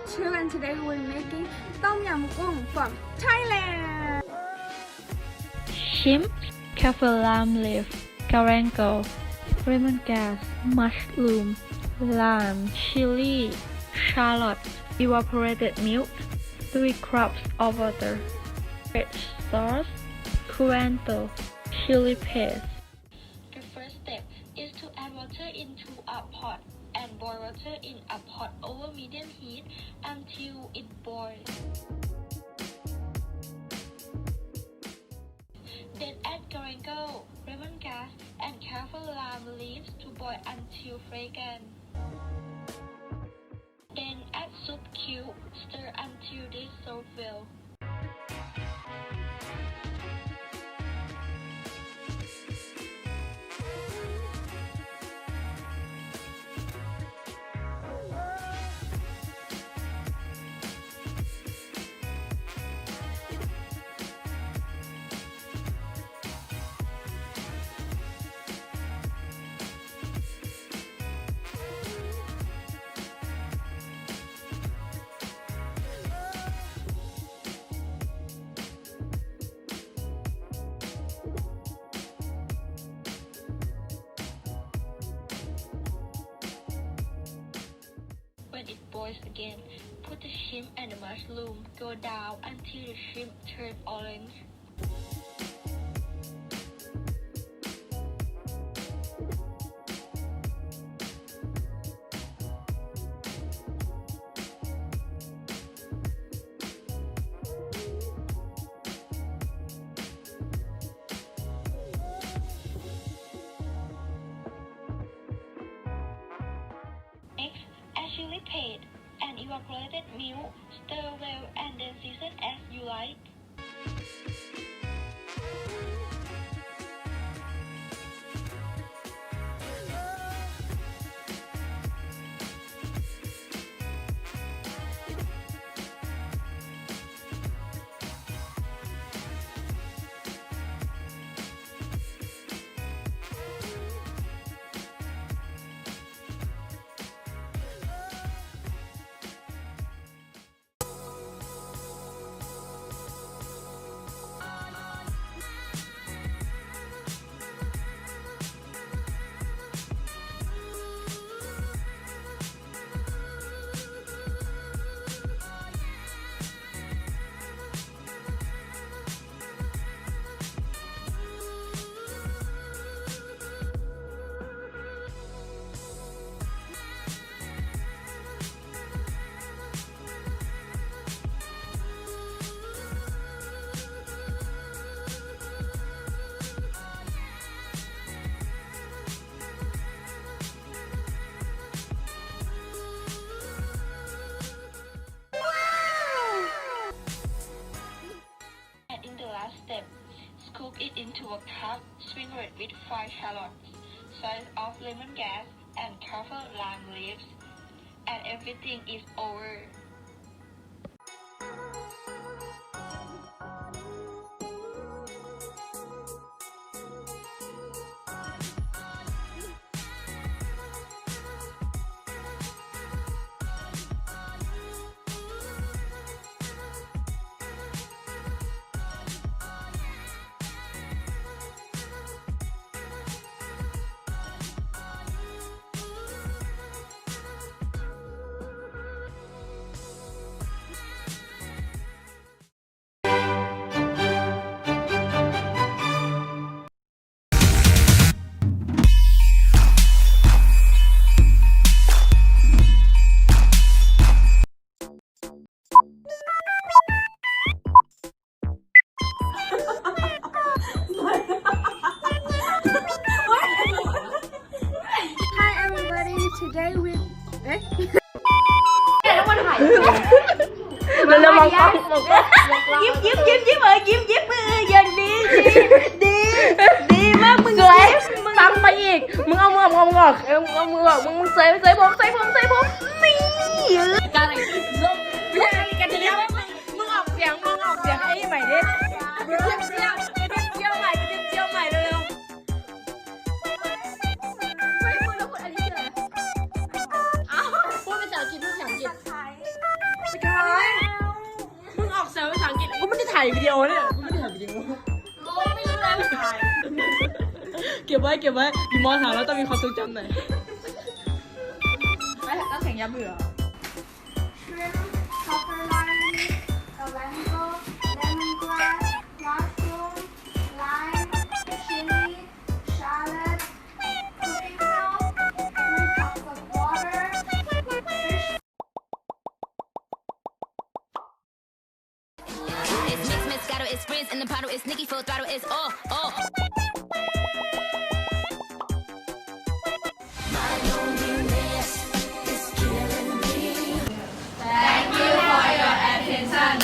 2 and today we're making Tom Yum Goong from Thailand. Shrimp, kaffir lime leaf, galangal, lemongrass, mushroom, lime, chili, shallot, evaporated milk, 3 cups of water, red sauce, coriander, chili paste. The first step is to add water into a pot and boil water in a pot over medium heat until it boils. Then add galangal, lemongrass, and kaffir lime leaves to boil until fragrant. Then add soup cube, stir until dissolved well. When it boils again, put the shrimp and the mushroom. Go down until the shrimp turn orange. Next, add chili paste and evaporated milk, stir well and then season as you like. Step, scoop it into a cup, swing it with 5 shallots, slice of lemongrass and kaffir lime leaves, and everything is over. Hi everybody, today we... เรามองกล้องยิ้มอย่างดีมากมึงฟังไปอีกมึงเอามือมึงออกมึงเซยผมนี่การอะไรลงกันเดียวมึงออกเสียงไอ้ใหม่ดิเจียวใหม่เร็วไม่พูดแล้วพูดอันนี้เลยพูดภาษาอังกฤษ ถ่ายวิดีโอเนี่ยกูไม่ได้ถ่ายวิดีโอ ไม่รู้แล้วถ่าย เก็บไว้อยู่มอถามแล้วต้องมีความทรงจำหน่อย ไม่ต้องแข่งยาเบื่อ shrimp, copperline, galangal, lemongrass, mushroom, lime, chili, shallot, cooking salt, 3 cups of water, fish. It's mixed, Moscato, it's frizz in the bottle, it's Nicky full throttle, it's oh. My loneliness is killing me. Thank you for your attention